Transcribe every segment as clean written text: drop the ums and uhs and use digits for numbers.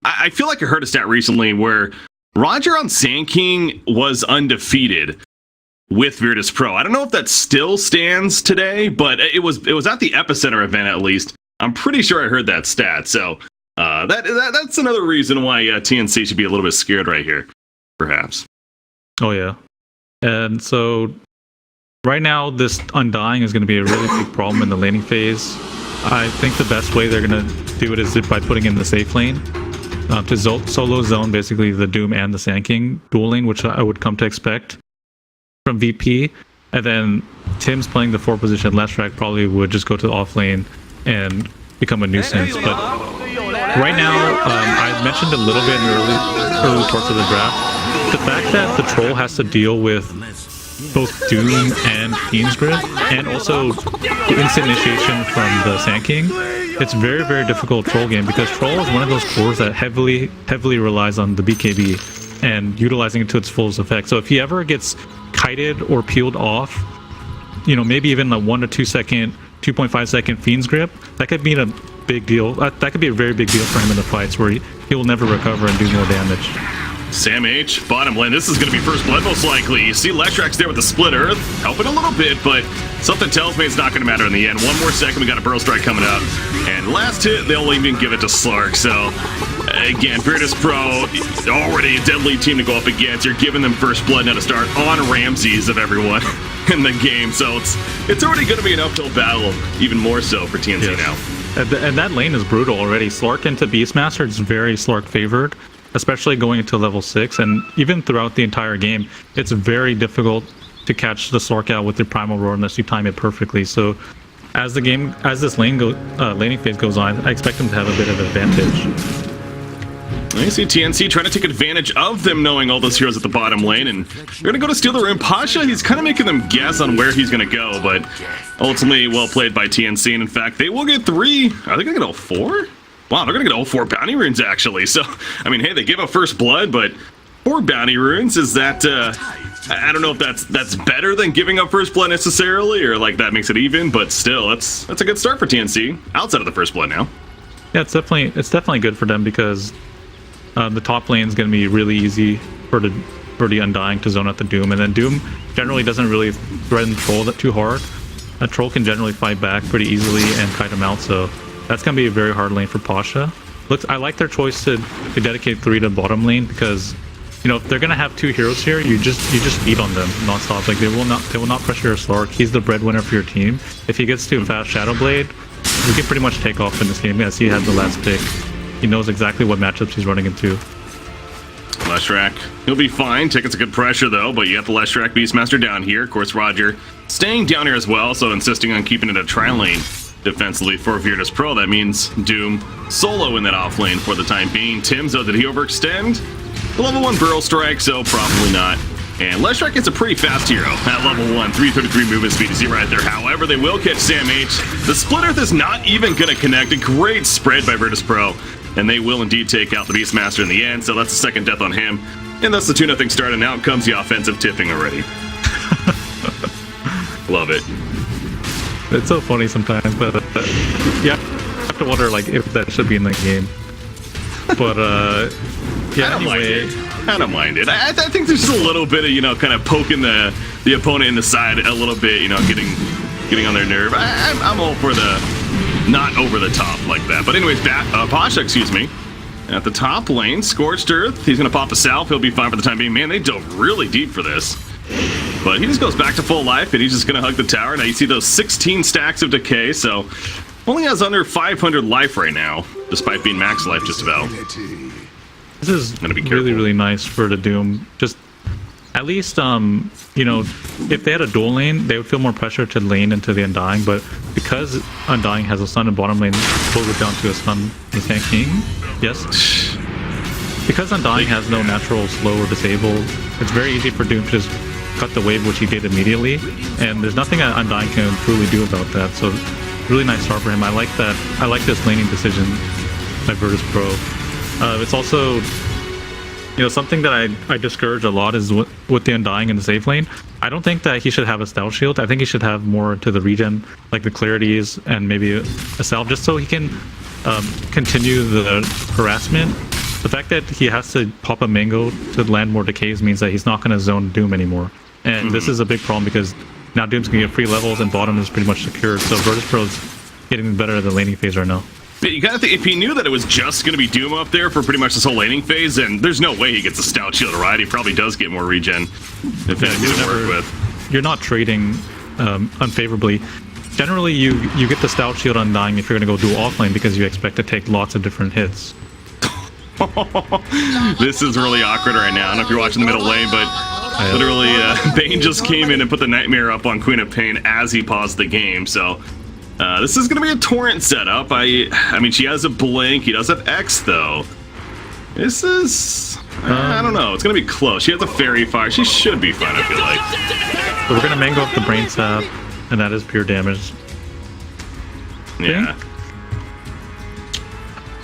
I feel like I heard a stat recently where Roger on Sand King was undefeated with Virtus Pro. I don't know if that still stands today, but it was at the Epicenter event at least. I'm pretty sure I heard that stat. So that's another reason why TNC should be a little bit scared right here, perhaps. Oh yeah, and so right now this Undying is going to be a really big problem in the laning phase. I think the best way they're going to do it is by putting in the safe lane to solo zone basically the Doom and the Sand King dual lane, which I would come to expect from VP. And then Tim's playing the 4 position Leshrac probably would just go to the off lane and become a nuisance. But right now, I mentioned a little bit in the early parts of the draft, the fact that the troll has to deal with both Doom and Fiend's Grip, and also the instant initiation from the Sand King. It's very, very difficult troll game because troll is one of those cores that heavily relies on the BKB and utilizing it to its fullest effect. So if he ever gets kited or peeled off, you know, maybe even a 1 to 2 second, 2.5 second Fiend's Grip, that could be a big deal. That could be a very big deal for him in the fights where he will never recover and do more damage. Sam H, bottom lane. This is going to be first blood most likely. You see Leshrac's there with the split earth, helping a little bit, but something tells me it's not going to matter in the end. 1 more second, we got a Burrow Strike coming up. And last hit, they'll even give it to Slark. So, again, Virtus Pro, already a deadly team to go up against. You're giving them first blood now to start on Ramses of everyone in the game. So it's already going to be an uphill battle, even more so for TNC now. And that lane is brutal already. Slark into Beastmaster is very Slark favored, especially going into level 6, and even throughout the entire game, it's very difficult to catch the Slark out with the Primal Roar unless you time it perfectly. So as this laning phase goes on, I expect them to have a bit of advantage. I see TNC trying to take advantage of them knowing all those heroes at the bottom lane, and they're going to go to steal the rune. Pasha, he's kind of making them guess on where he's going to go, but ultimately well played by TNC, and in fact, they will get 3. Are they going to get all 4? Wow, they're going to get all 4 bounty runes, actually. So, I mean, hey, they give up first blood, but 4 bounty runes, is that, I don't know if that's better than giving up first blood necessarily, or like that makes it even, but still, that's a good start for TNC, outside of the first blood now. Yeah, it's definitely good for them because the top lane is going to be really easy for the Undying to zone out the Doom, and then Doom generally doesn't really threaten Troll that too hard. A Troll can generally fight back pretty easily and kite him out, so that's going to be a very hard lane for Pasha. I like their choice to dedicate 3 to bottom lane because, you know, if they're going to have 2 heroes here, you just beat on them nonstop. Like they will not pressure your Slark. He's the breadwinner for your team. If he gets too fast Shadow Blade, you can pretty much take off in this game as he has the last pick. He knows exactly what matchups he's running into. Leshrac, he'll be fine. Taking some good pressure though, but you got the Leshrac Beastmaster down here. Of course, Roger staying down here as well, so insisting on keeping it a tri-lane defensively for Virtus Pro. That means Doom solo in that off lane for the time being. Tim's, though, did he overextend? The level 1 Burrow Strike, so probably not. And Leshrac gets a pretty fast hero at level 1, 333 movement speed, you see right there. However, they will catch Sam H. The Split Earth is not even going to connect. A great spread by Virtus Pro, and they will indeed take out the Beastmaster in the end, so that's the second death on him. And that's the 2-0 start, and out comes the offensive tipping already. Love it. It's so funny sometimes, but yeah, I have to wonder like if that should be in the game. But yeah, I don't mind it. I think there's just a little bit of, you know, kind of poking the opponent in the side a little bit, you know, getting on their nerve. I'm all for the not over the top like that. But anyways, Pasha, excuse me, at the top lane, Scorched Earth. He's gonna pop a Salve. He'll be fine for the time being. Man, they dove really deep for this. But he just goes back to full life, and he's just going to hug the tower. Now you see those 16 stacks of decay, so only has under 500 life right now, despite being max life just about. This is going to be really, really nice for the Doom. Just at least, you know, if they had a dual lane, they would feel more pressure to lane into the Undying, but because Undying has a stun in bottom lane, pulls it down to a stun the Sand King. Yes. Because Undying has no natural slow or disable, it's very easy for Doom to just cut the wave, which he did immediately, and there's nothing Undying can truly do about that. So really nice start for him. I like that. I like this laning decision by Virtus Pro. It's also, you know, something that I discourage a lot is with the Undying in the safe lane. I don't think that he should have a stealth shield. I think he should have more to the regen, like the clarities and maybe a salve, just so he can continue the harassment the fact that he has to pop a mango to land more decays means that he's not going to zone Doom anymore. And this is a big problem because now Doom's going to get free levels and bottom is pretty much secured. So Virtus Pro's getting better at the laning phase right now. But you gotta think, if he knew that it was just gonna be Doom up there for pretty much this whole laning phase, then there's no way he gets a Stout Shield, right? He probably does get more regen if it's to work with. You're not trading unfavorably. Generally, you get the Stout Shield Undying if you're gonna go dual offlane because you expect to take lots of different hits. This is really awkward right now. I don't know if you're watching the middle lane, but literally Bane just came in and put the Nightmare up on Queen of Pain as he paused the game, so this is going to be a torrent setup. I mean, she has a blink. He does have X, though. This is... I don't know. It's going to be close. She has a Fairy Fire. She should be fine, I feel like. So we're going to mango up the Brain Sap, and that is pure damage. Yeah.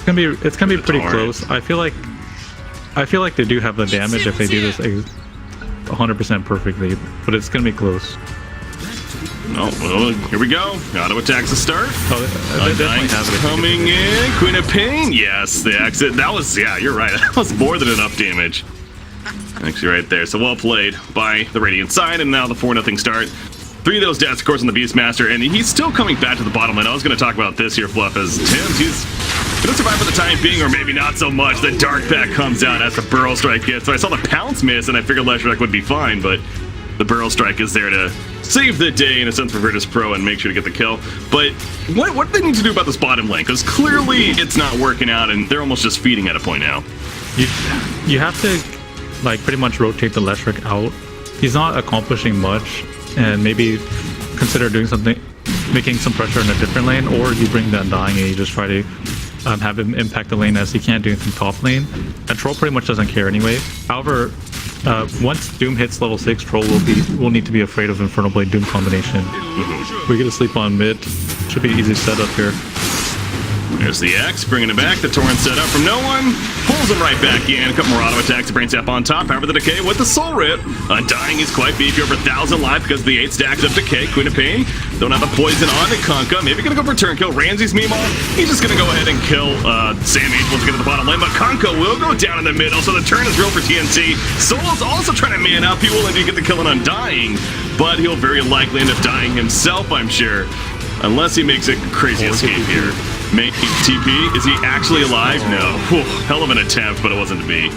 It's gonna be pretty close. I feel like they do have the damage if they do this 100% perfectly, but it's gonna be close. Oh, well, here we go. Auto attacks to start. Undying coming in. Queen of Pain. Yes, the exit. That was, yeah, you're right. That was more than enough damage. Actually, right there. So well played by the Radiant side, and now the 4-0 start. 3 of those deaths, of course, on the Beastmaster, and he's still coming back to the bottom lane. I was going to talk about this here, Fluff, as Tim's, he's going to survive for the time being, or maybe not so much. The Dark Pack comes out as the Burrow Strike hits. So I saw the Pounce miss, and I figured Leshrac would be fine, but the Burrow Strike is there to save the day, in a sense, for Virtus Pro and make sure to get the kill. But what do they need to do about this bottom lane? Because clearly it's not working out, and they're almost just feeding at a point now. You have to, like, pretty much rotate the Leshrac out. He's not accomplishing much, and maybe consider doing something, making some pressure in a different lane, or you bring the Undying and you just try to have him impact the lane as he can't do anything top lane. And Troll pretty much doesn't care anyway. However, once Doom hits level 6, Troll will need to be afraid of Infernal Blade Doom combination. We're gonna sleep on mid. Should be an easy setup here. There's the X, bringing it back. The Torrent set up from no one. Pulls him right back in. A couple more auto attacks. Brain Sap on top. However, the Decay with the Soul Rip. Undying is quite beefy, over 1,000 life because the 8 stacks up Decay. Queen of Pain. Don't have the poison on to Kunkka. Maybe gonna go for turn kill. Ramsey's meanwhile, he's just gonna go ahead and kill Sam H once we get to the bottom lane. But Kunkka will go down in the middle, so the turn is real for TNC. Soul's also trying to man up. He will indeed get the kill on Undying, but he'll very likely end up dying himself, I'm sure. Unless he makes a crazy escape here. Make TP. Is he actually alive? No. Whew, hell of an attempt, but it wasn't to be.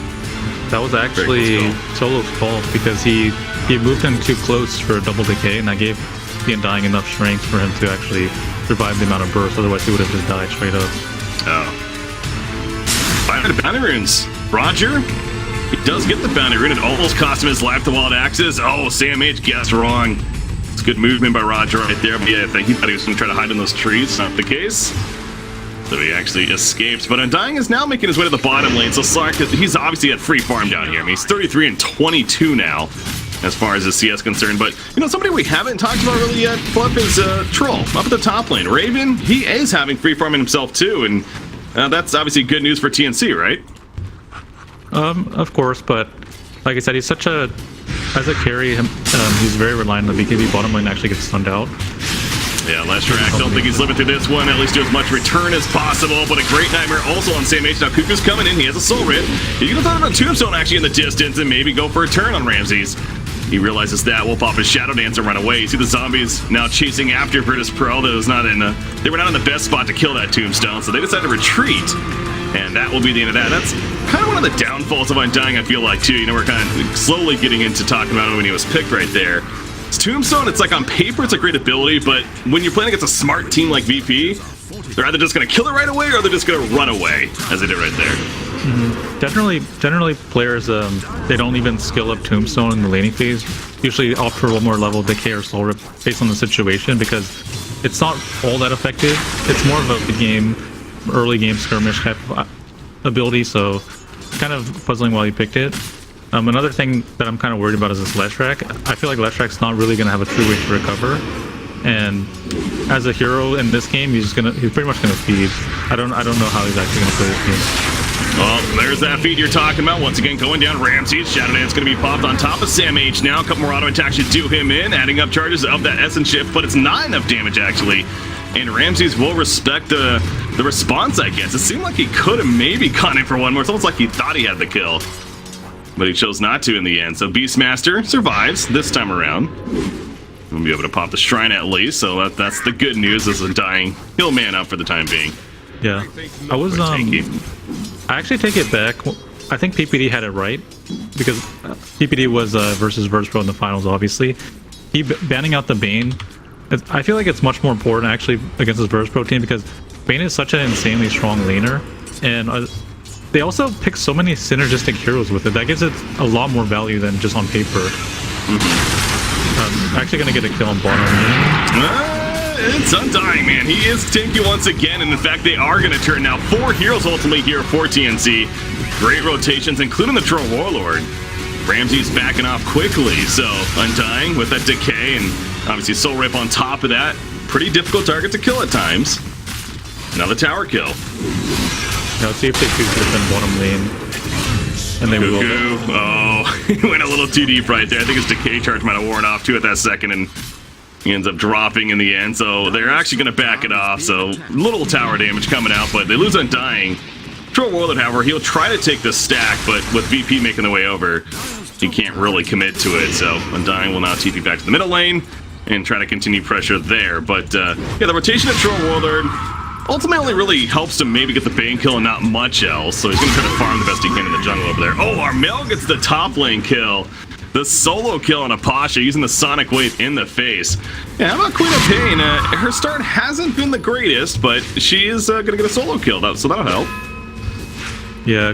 That was actually Solo's fault because he moved him too close for a double decay, and that gave the Undying enough strength for him to actually survive the amount of burst. Otherwise, he would have just died straight up. Oh. 500 bounty runes. Roger. He does get the bounty rune. It almost cost him his life to Wild Axes. Oh, Sam H guessed wrong. It's good movement by Roger right there. But yeah, I think he thought he was going to try to hide in those trees. Not the case. So he actually escapes. But Undying is now making his way to the bottom lane. So Slark, he's obviously at free farm down here. I mean, he's 33 and 22 now, as far as his CS concerned. But, you know, somebody we haven't talked about really yet, Fluff, is Troll up at the top lane. Raven, he is having free farming himself too. And that's obviously good news for TNC, right? Of course, but like I said, he's such a... As a carry, he's very reliant on the BKB bottom lane actually gets stunned out. Yeah, Leshrac, don't think he's living through this one. At least do as much return as possible, but a great nightmare also on Sam H. Now Cuckoo's coming in, he has a Soul Rip. He could have thought about Tombstone actually in the distance and maybe go for a turn on Ramses. He realizes that, will pop his Shadow Dance and run away. You see the zombies now chasing after Virtus Pro. That was not in they were not in the best spot to kill that Tombstone, so they decided to retreat. And that will be the end of that. That's kind of one of the downfalls of Undying, I feel like, too. You know, we're kind of slowly getting into talking about him when he was picked right there. It's Tombstone, it's like on paper, it's a great ability, but when you're playing against a smart team like VP, they're either just going to kill it right away or they're just going to run away, as they did right there. Generally, players, they don't even skill up Tombstone in the laning phase. Usually opt for one more level Decay or Soul Rip based on the situation because it's not all that effective. It's more of a game, early game skirmish type of ability, so kind of puzzling why you picked it. Another thing that I'm kind of worried about is this Leshrac. I feel like Leshrac's not really going to have a true way to recover. And as a hero in this game, he's pretty much gonna feed. I don't know how he's actually gonna play this game. Well, there's that feed you're talking about. Once again, going down Ramses. Shadow Dance going to be popped on top of Sam H now. A couple more auto attacks should do him in, adding up charges of that Essence Shift, but it's not enough damage, actually, And Ramses will respect the response, I guess. It seemed like he could have maybe gone in for one more. It's almost like he thought he had the kill. But he chose not to in the end. So Beastmaster survives this time around. We'll be able to pop the shrine at least. So that's the good news as Undying. He'll man up for the time being. Yeah. I actually take it back. I think PPD had it right. Because PPD was versus Virtus.pro in the finals, obviously. He banning out the Bane. I feel like it's much more important actually against this Virtus.pro team because Bane is such an insanely strong laner, and they also pick so many synergistic heroes with it. That gives it a lot more value than just on paper. Actually gonna get a kill on bottom lane. It's Undying, man. He is tanky once again, and in fact, they are going to turn now 4 heroes ultimately here for TNC. Great rotations, including the Troll Warlord. Ramsey's backing off quickly, so Undying with that decay and obviously Soul Rip on top of that. Pretty difficult target to kill at times. Another tower kill. Now let's see if they choose to defend bottom lane. And they will. Oh, he went a little too deep right there. I think his decay charge might have worn off too at that second, and he ends up dropping in the end. So they're actually going to back it off. So little tower damage coming out, but they lose Undying. Troll Warlord, however, he'll try to take the stack, but with VP making the way over, he can't really commit to it. So Undying will now TP back to the middle lane and try to continue pressure there. But yeah, the rotation of Troll Warlord ultimately only really helps to maybe get the Bane kill and not much else. So he's going to try to farm the best he can in the jungle over there. Oh, Armel gets the top lane kill. The solo kill on Apasha using the Sonic Wave in the face. Yeah, how about Queen of Pain? Her start hasn't been the greatest, but she is going to get a solo kill, so that'll help. Yeah,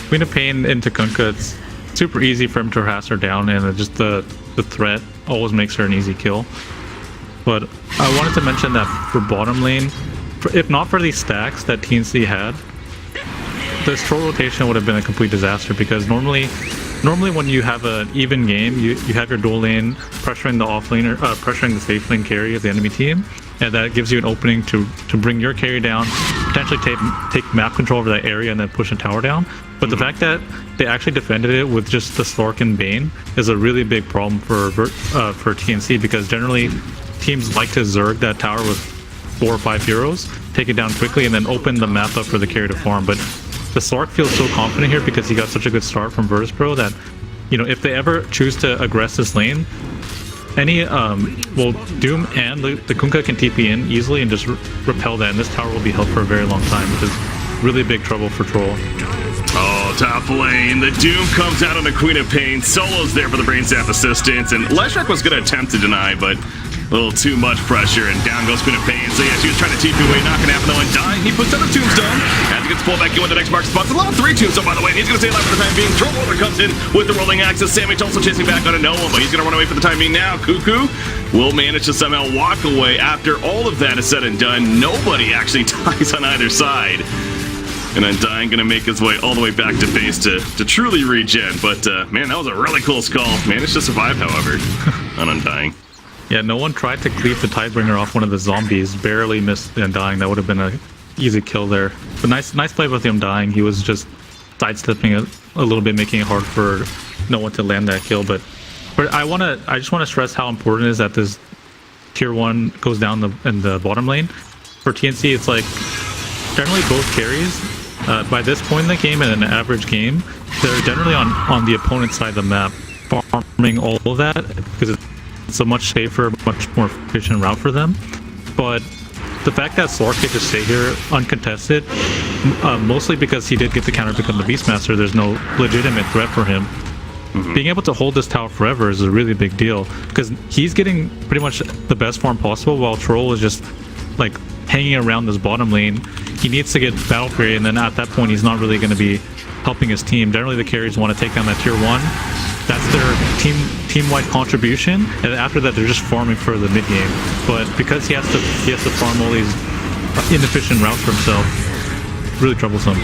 Queen of Pain into Kunkka, it's super easy for him to harass her down, and just the threat always makes her an easy kill. But I wanted to mention that for bottom lane, if not for these stacks that TNC had, this troll rotation would have been a complete disaster, because normally when you have an even game, you have your dual lane pressuring the off lane, pressuring the safe lane carry of the enemy team, and that gives you an opening to bring your carry down, potentially take map control over that area and then push a tower down. But the fact that they actually defended it with just the Stork and Bane is a really big problem for TNC, because generally teams like to Zerg that tower with 4 or 5 heroes, take it down quickly, and then open the map up for the carry to farm. But the Stork feels so confident here because he got such a good start from Virtus.pro that, you know, if they ever choose to aggress this lane, Doom and the Kunkka can TP in easily and just repel that, and this tower will be held for a very long time, which is really big trouble for Troll. Oh, top lane. The Doom comes out on the Queen of Pain. Solo's there for the Brain Staff assistance, and Leshrac was going to attempt to deny, but a little too much pressure, and down goes Queen of Pain. So yeah, she was trying to TP away, not gonna happen though. Undying, he puts down the Tombstone as he gets pulled back in with the next mark spot. It's a level 3 Tombstone, by the way, and he's gonna stay alive for the time being. Troll Warlord comes in with the rolling axis. Samich also chasing back out of no one, but he's gonna run away for the time being now. Cuckoo will manage to somehow walk away after all of that is said and done. Nobody actually dies on either side. And Undying gonna make his way all the way back to base to truly regen. But man, that was a really cool skull. Managed to survive, however, on Undying. Yeah, no one tried to cleave the Tidebringer off one of the zombies. Barely missed the Undying. That would have been an easy kill there. But nice play with the Undying. He was just sidestepping it a little bit, making it hard for no one to land that kill. But I just want to stress how important it is that this tier 1 goes down in the bottom lane. For TNC, it's like generally both carries. By this point in the game, in an average game, they're generally on the opponent's side of the map, farming all of that because it's a much safer, much more efficient route for them. But the fact that Sork could just stay here uncontested, mostly because he did get the counter pick on the Beastmaster, there's no legitimate threat for him. Being able to hold this tower forever is a really big deal, because he's getting pretty much the best farm possible, while Troll is just like hanging around this bottom lane. He needs to get battle carry, and then at that point he's not really going to be helping his team. Generally the carries want to take down that tier 1. That's their team-wide contribution, and after that they're just farming for the mid game. But because he has to farm all these inefficient routes for himself, really troublesome.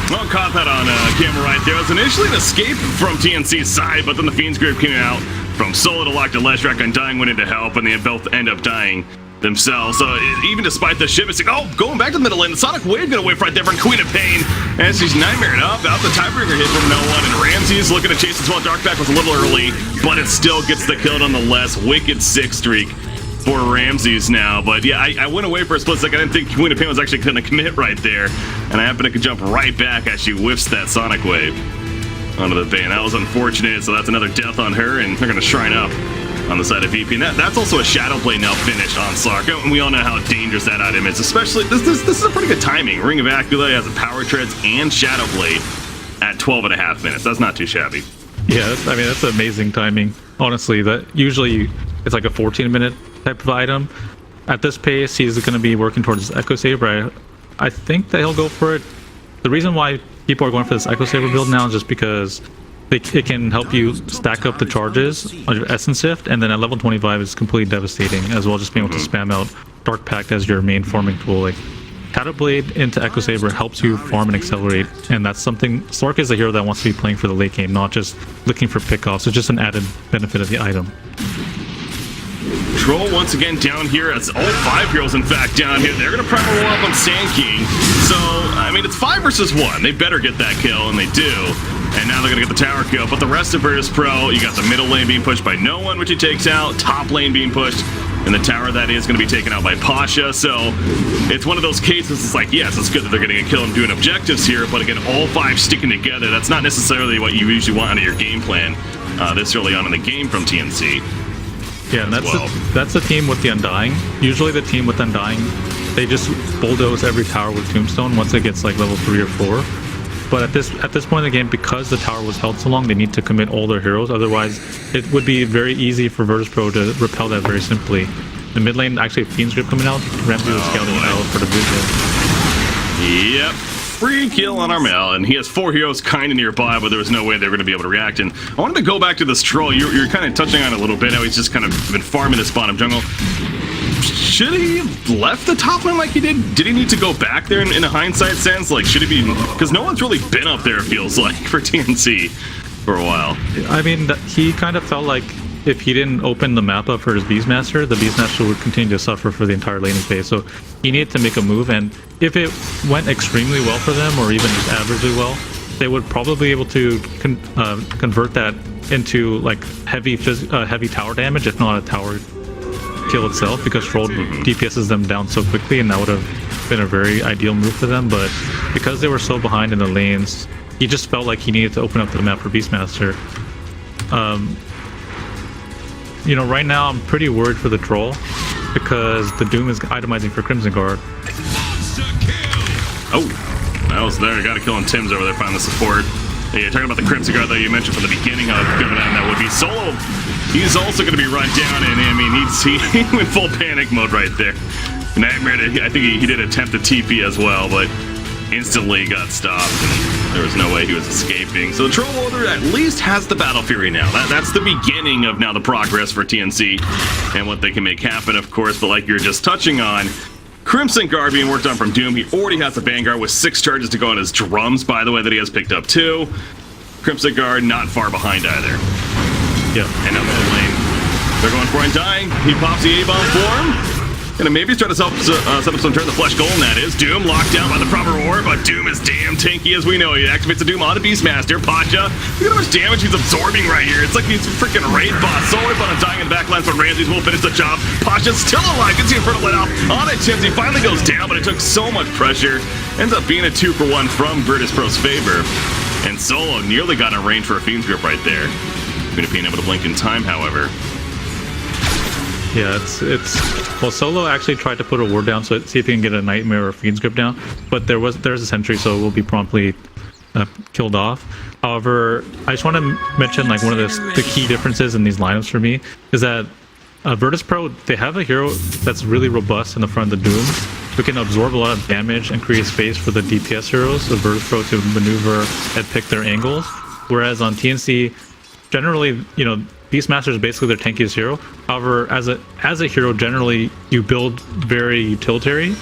Well, caught that on camera right there. It was initially an escape from TNC's side, but then the Fiend's Grip came out from Solo to lock to Leshrac. Undying went in to help, and they both end up dying themselves. So even despite the ship, it's like, oh, going back to the middle lane, the Sonic Wave gonna wait right there for Queen of Pain as she's nightmared up. Out the Tidebringer hit from no one, and Ramsey's looking to chase as well. Darkback was a little early, but it still gets the kill nonetheless. Wicked 6 streak for Ramses now. But yeah, I went away for a split second. I didn't think Queen of Pain was actually going to commit right there. And I happened to jump right back as she whiffs that Sonic Wave onto the Bane. That was unfortunate, so that's another death on her, and they're going to shrine up on the side of VP. And that's also a Shadow Blade now finished on Sark. And we all know how dangerous that item is, especially, this is a pretty good timing. Ring of Acula has a Power Treads and Shadow Blade at 12.5 minutes. That's not too shabby. Yeah, I mean, that's amazing timing. Honestly, that usually it's like a 14-minute type of item. At this pace, he's going to be working towards his Echo Saber. I think that he'll go for it. The reason why people are going for this Echo Saber build now is just because it can help you stack up the charges on your Essence Shift, and then at level 25 it's completely devastating, as well, just being able to spam out Dark Pact as your main farming tool. Like, Shadow Blade into Echo Saber helps you farm and accelerate, and that's something. Sark is a hero that wants to be playing for the late game, not just looking for pickoffs. It's just an added benefit of the item. Troll once again down here, as all 5 heroes in fact down here. They're gonna primal roll up on Sand King. So, I mean, it's 5 versus 1. They better get that kill, and they do. And now they're gonna get the tower kill. But the rest of Virtus Pro, you got the middle lane being pushed by no one, which he takes out. Top lane being pushed, and the tower that is gonna be taken out by Pasha. So it's one of those cases, it's like, yes, it's good that they're getting a kill and doing objectives here, but again, all 5 sticking together, that's not necessarily what you usually want out of your game plan this early on in the game from TNC. Yeah, and that's the team with the Undying. Usually the team with Undying, they just bulldoze every tower with Tombstone once it gets like level 3 or 4. But at this point in the game, because the tower was held so long, they need to commit all their heroes. Otherwise, it would be very easy for Virtus Pro to repel that very simply. The mid lane, actually, Fiend's Grip coming out. Ramsey was scouting out for the blue. Yep. Free kill on Armel, and he has 4 heroes kind of nearby, but there was no way they were going to be able to react. And I wanted to go back to this Troll. You're kind of touching on it a little bit, how he's just kind of been farming this bottom jungle. Should he have left the top lane like he did? Did he need to go back there in a hindsight sense? Like, should he be... Because no one's really been up there, it feels like, for TNC for a while. I mean, he kind of felt like if he didn't open the map up for his Beastmaster, the Beastmaster would continue to suffer for the entire laning phase. So he needed to make a move, and if it went extremely well for them, or even just averagely well, they would probably be able to convert that into like heavy tower damage, if not a tower kill itself, because Troll DPSs them down so quickly, and that would have been a very ideal move for them. But because they were so behind in the lanes, he just felt like he needed to open up the map for Beastmaster. You know, right now I'm pretty worried for the Troll because the Doom is itemizing for Crimson Guard. Oh, that was there. Got a kill on Tim's over there, finding the support. Yeah, talking about the Crimson Guard that you mentioned from the beginning, how good of that would be. Solo, he's also going to be run down, and I mean, he went full panic mode right there. Nightmare, I think he did attempt the TP as well, but instantly got stopped. And there was no way he was escaping. So the Troll Order at least has the Battle Fury now. That's the beginning of now the progress for TNC and what they can make happen, of course. But like you're just touching on, Crimson Guard being worked on from Doom. He already has the Vanguard with 6 charges to go on his drums, by the way, that he has picked up too. Crimson Guard not far behind either. Yeah. And up the lane, they're going for Undying. He pops the A-bomb for him. Gonna maybe try to set up some turn the Flesh Golem, that is. Doom locked down by the proper orb, but Doom is damn tanky as we know. He activates the Doom on the Beastmaster. Pasha, look at how much damage he's absorbing right here. It's like he's a freaking raid boss. Solo on Undying in the backlines, but Ramses will finish the job. Pasha's still alive. Gets the Inferno let off on it. He finally goes down, but it took so much pressure. Ends up being a 2-for-1 from Virtus Pro's favor. And Solo nearly got in range for a Fiend's Grip right there. Going to be able to blink in time, however. Yeah, well, Solo actually tried to put a ward down, so see if he can get a Nightmare or Fiend's Grip down, but there's a sentry, so it will be promptly killed off. However, I just want to mention like one of the key differences in these lineups for me is that Virtus Pro, they have a hero that's really robust in the front of the Doom, who can absorb a lot of damage and create space for the DPS heroes of Virtus Pro to maneuver and pick their angles. Whereas on TNC, generally, you know, Beastmaster is basically their tankiest hero. However, as a hero, generally you build very utility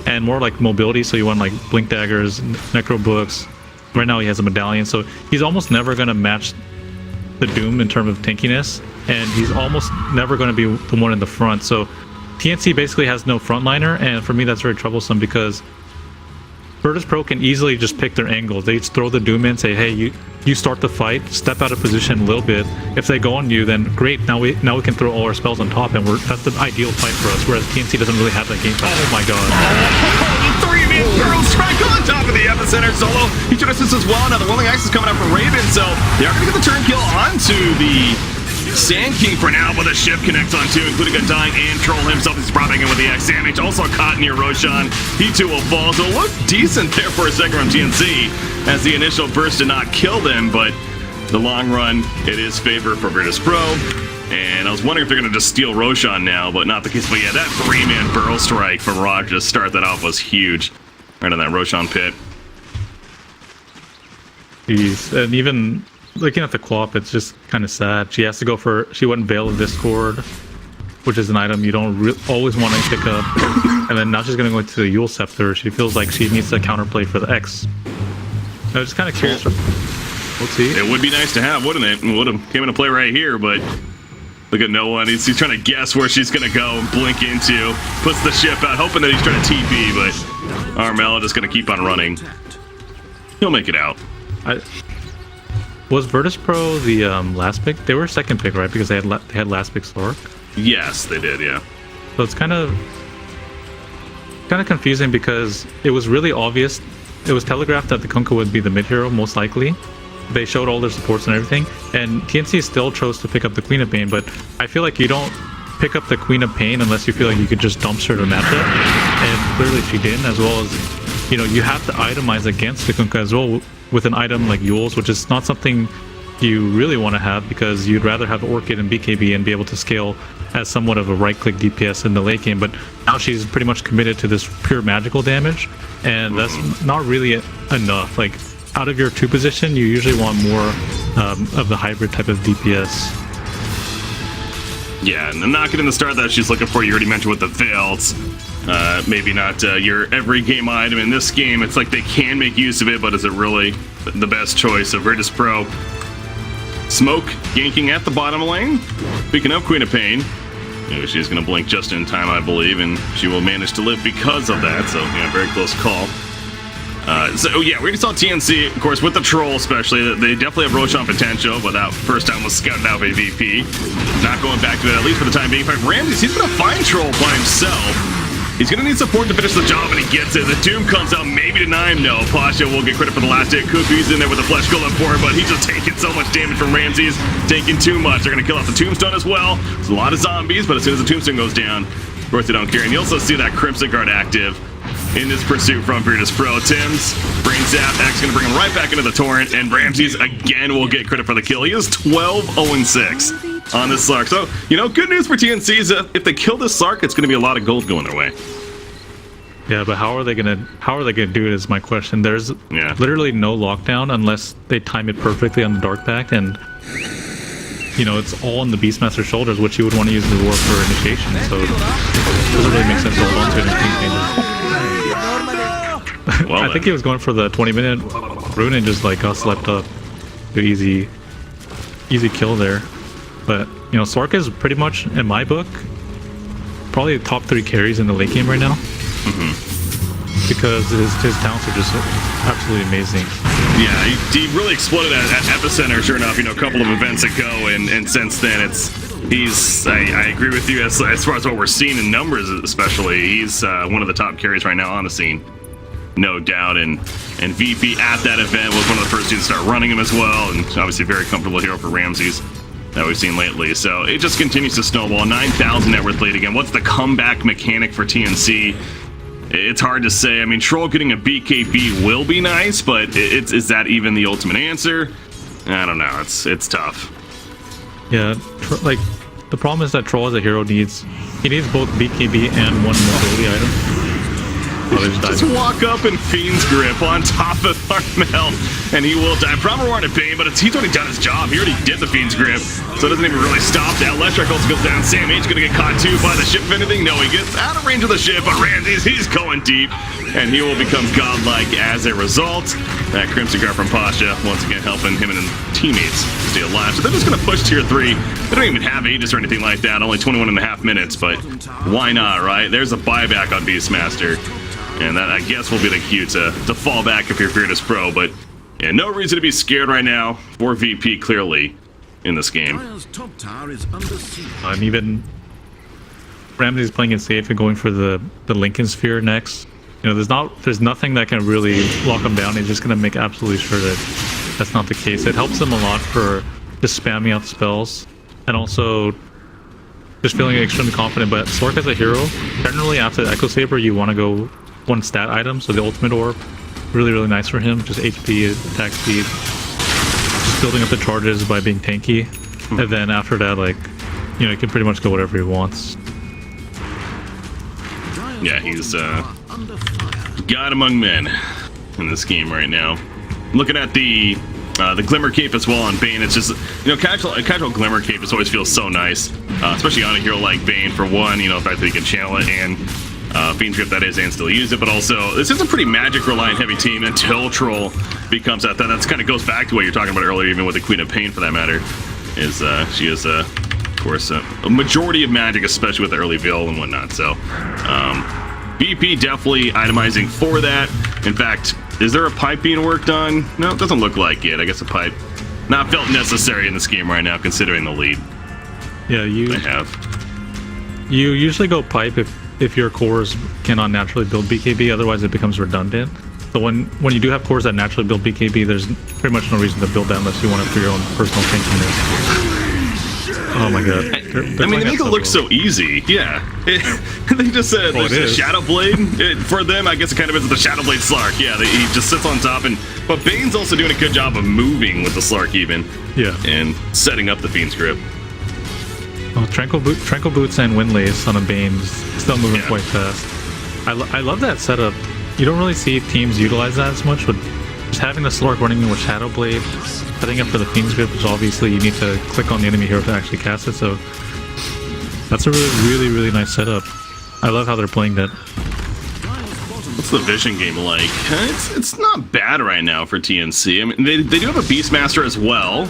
and more like mobility. So you want like Blink Daggers, Necro Books. Right now he has a medallion, so he's almost never going to match the Doom in terms of tankiness, and he's almost never going to be the one in the front. So TNC basically has no frontliner, and for me that's very troublesome because Virtus Pro can easily just pick their angles. They just throw the Doom in, say, hey, you start the fight, step out of position a little bit. If they go on you, then great. Now we can throw all our spells on top, and that's the ideal fight for us. Whereas TNC doesn't really have that game plan. Oh my god! Three-man Pearl strike on top of the epicenter. Solo, he took assist as well. Now the Willing Axe is coming up from Raven, so they are going to get the turn kill onto the Sand King for now, but the ship connects on two, including Undying and Troll himself. He's brought back in with the X damage. Also caught near Roshan. He too will fall. So it looked decent there for a second from TNC, as the initial burst did not kill them, but the long run, it is favor for Virtus.pro. And I was wondering if they're going to just steal Roshan now, but not the case. But yeah, that three-man Burrow strike from Roger to start that off was huge. Right on that Roshan pit. Jeez. And even looking at the co-op, it's just kind of sad. She has to go for, she went Veil of Discord, which is an item you don't always want to pick up. And then now she's going to go into the Yule Scepter. She feels like she needs to counterplay for the X. I was just kind of curious. We'll see. It would be nice to have, wouldn't it? It would have came into play right here, but look at no one. He's trying to guess where she's going to go and blink into. Puts the ship out, hoping that he's trying to TP, but Armella just going to keep on running. He'll make it out. Was Virtus.pro the last pick? They were second pick, right? Because they had last pick Stork. Yes, they did, yeah. So it's kind of confusing because it was really obvious. It was telegraphed that the Kunkka would be the mid hero, most likely. They showed all their supports and everything, and TNC still chose to pick up the Queen of Pain, but I feel like you don't pick up the Queen of Pain unless you feel like you could just dumpster the matchup, and clearly she didn't, as well as, you know, you have to itemize against the Kunkka as well with an item like Yule's, which is not something you really want to have because you'd rather have Orchid and BKB and be able to scale as somewhat of a right-click DPS in the late game, but now she's pretty much committed to this pure magical damage, and that's not really enough. Like, out of your 2 position, you usually want more of the hybrid type of DPS. Yeah, and not getting the start that she's looking for. You already mentioned with the Veils. Maybe not your every game item in this game. It's like they can make use of it, but is it really the best choice? So Virtus.pro, Smoke ganking at the bottom lane. Speaking of Queen of Pain, she's going to blink just in time, I believe, and she will manage to live because of that. So yeah, very close call. So yeah, we already saw TNC, of course, with the Troll especially. They definitely have Roshan potential, but that first time was scouted out by VP. Not going back to that, at least for the time being. In fact, Ramses, he's going to find Troll by himself. He's going to need support to finish the job, and he gets it. The Doom comes out, maybe deny him. No, Pasha will get credit for the last hit. Cuckoo's in there with the Flesh Golem for him, but he's just taking so much damage from Ramses. Taking too much. They're going to kill off the Tombstone as well. There's a lot of zombies, but as soon as the Tombstone goes down, of course they don't care. And you also see that Crimson Guard active in this pursuit from Virtus.pro. Tim's Brain Zap, X going to bring him right back into the Torrent, and Ramses again will get credit for the kill. He is 12-0-6 on this Slark. So, you know, good news for TNC is that if they kill this Slark, it's going to be a lot of gold going their way. Yeah, but how are they gonna do it is my question. There's literally no lockdown unless they time it perfectly on the Dark Pact, and you know, it's all on the Beastmaster's shoulders, which you would want to use the war for initiation, so it doesn't really make sense to hold on to it in Queen Changes. I think he was going for the 20-minute rune and just like got slept up. Good easy kill there. But you know, Slark is pretty much, in my book, probably the top 3 carries in the late game right now. Because his talents are just absolutely amazing. Yeah, he really exploded at Epicenter, sure enough, you know, a couple of events ago, and since then I agree with you as far as what we're seeing in numbers especially. He's one of the top carries right now on the scene, no doubt, and VP at that event was one of the first dudes to start running him as well, and obviously a very comfortable hero for Ramses that we've seen lately. So it just continues to snowball. 9,000 net worth lead again. What's the comeback mechanic for TNC? It's hard to say. I mean, Troll getting a BKB will be nice, but is that even the ultimate answer? I don't know. It's tough. Yeah, like the problem is that Troll as a hero needs both BKB and one mobility item. Just walk up and Fiend's Grip on top of Armel, and he will die. Proper Warren of Pain, but he's already done his job. He already did the Fiend's Grip, so it doesn't even really stop that. Leshrac also goes down. Sam H gonna get caught too by the ship, if anything. No, he gets out of range of the ship, but Ramses, he's going deep, and he will become godlike as a result. That Crimson Guard from Pasha, once again helping him and his teammates stay alive. So they're just gonna push tier 3. They don't even have Aegis or anything like that, only 21.5 minutes, but why not, right? There's a buyback on Beastmaster. And that, I guess, will be the cue to fall back if you're Virtus.pro, but Yeah, no reason to be scared right now for VP clearly in this game. Dire's top tower is under siege. And even Ramsey's playing it safe and going for the Lincoln Sphere next. You know, there's nothing that can really lock him down. He's just gonna make absolutely sure that that's not the case. It helps him a lot for just spamming out spells and also just feeling extremely confident. But Slark as a hero, generally after the Echo Saber, you want to go one stat item, so the ultimate orb, really really nice for him. Just HP, attack speed, just building up the charges by being tanky, and then after that, like, you know, he can pretty much go whatever he wants. Yeah, he's God among men in this game right now. Looking at the Glimmer Cape as well on Bane, it's just, you know, casual Glimmer Cape just always feels so nice, especially on a hero like Bane. For one, you know, the fact that he can channel it and Fiend's Grip, that is, and still use it, but also this is a pretty magic reliant heavy team until Troll becomes that. That's kind of goes back to what you're talking about earlier, even with the Queen of Pain for that matter. Is she is of course a majority of magic, especially with the early Veil and whatnot. So BP definitely itemizing for that. In fact, is there a pipe being worked on? No, it doesn't look like it. I guess a pipe not felt necessary in this game right now, considering the lead. Yeah, you usually go pipe if your cores cannot naturally build BKB, otherwise it becomes redundant. So when you do have cores that naturally build BKB, there's pretty much no reason to build that unless you want it for your own personal tankiness. Oh my god. I mean, they make it look so easy. Yeah. They just said there's a Shadow Blade. For them, I guess it kind of is the Shadow Blade Slark. Yeah, he just sits on top. But Bane's also doing a good job of moving with the Slark even. Yeah. And setting up the Fiend's Grip. Oh, Tranquil Boots and Windlace on a Bane still moving quite fast. I love that setup. You don't really see teams utilize that as much, but just having the Slark running with Shadow Blade, setting up for the Fiend's Grip, which obviously you need to click on the enemy hero to actually cast it, so that's a really nice setup. I love how they're playing that. What's the vision game like? It's not bad right now for TNC. I mean, they do have a Beastmaster as well,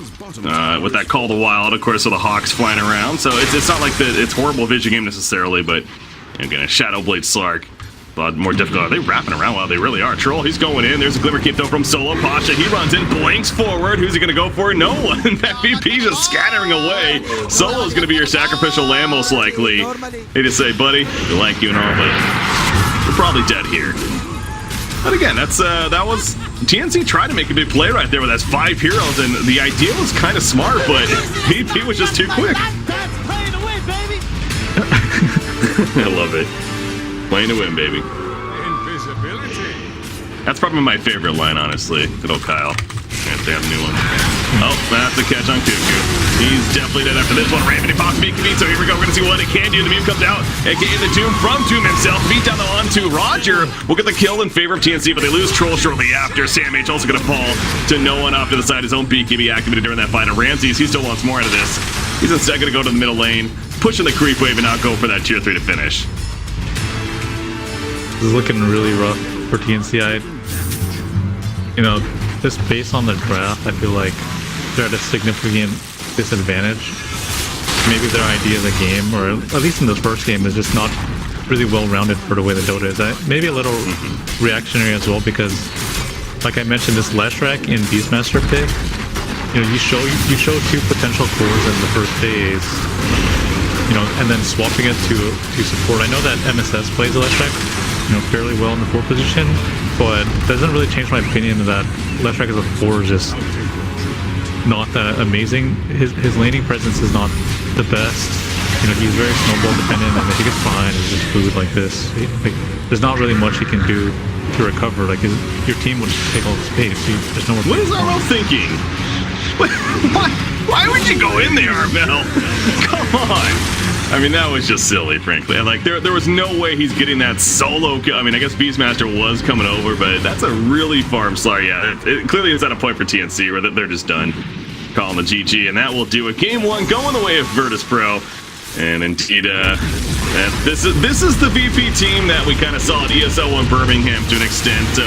with that Call to Wild, of course, so the Hawks flying around, so it's not like it's horrible vision game necessarily, but again, a Shadow Blade Slark. A lot more difficult. Are they wrapping around? Well, they really are. Troll, he's going in. There's a Glimmer Cape though from Solo. Pasha, he runs in, blinks forward. Who's he going to go for? No one. That VP just scattering away. Solo's going to be your sacrificial lamb, most likely. They just say, buddy, we like you and all, but you're probably dead here. But again, that was TNC tried to make a big play right there with that's 5 heroes, and the idea was kind of smart, but VP was just too quick. I love it. Playing to win, baby. Invisibility. That's probably my favorite line, honestly. Good old Kyle. They have a new one. Oh, that's a catch on Cuckoo. He's definitely dead after this one. Raven, he pops BKB, so here we go. We're going to see what it can do. The meme comes out, aka the Doom from Doom himself. Beat down the onto Roger. We'll get the kill in favor of TNC, but they lose Troll shortly after. Sam H also going to fall to no one off to the side. His own BKB activated during that fight. And Ramses, he still wants more out of this. He's instead going to go to the middle lane, pushing the creep wave, and now go for that tier 3 to finish. This is looking really rough for TNC. You know, just based on the draft, I feel like they're at a significant disadvantage. Maybe their idea of the game, or at least in this first game, is just not really well-rounded for the way the Dota is. Maybe a little reactionary as well, because, like I mentioned, this Leshrac in Beastmaster pick, you know, you show 2 potential cores in the first phase, you know, and then swapping it to support. I know that MSS plays Leshrac, you know, fairly well in the 4 position, but it doesn't really change my opinion that Leshrac as a 4 is just not that amazing. His laning presence is not the best. You know, he's very snowball dependent, and if he gets behind, it's just food like this. Like, there's not really much he can do to recover. Like, your team would just take all the space. There's no more. What is Armel thinking? Why would you go in there, Armel? Come on. I mean, that was just silly, frankly. Like, there was no way he's getting that solo. I mean, I guess Beastmaster was coming over, but that's a really farm Slar. Yeah, it clearly is at a point for TNC where they're just done calling the GG, and that will do it. Game 1 going the way of Virtus Pro. And indeed, this is the VP team that we kind of saw at ESL 1 Birmingham to an extent. So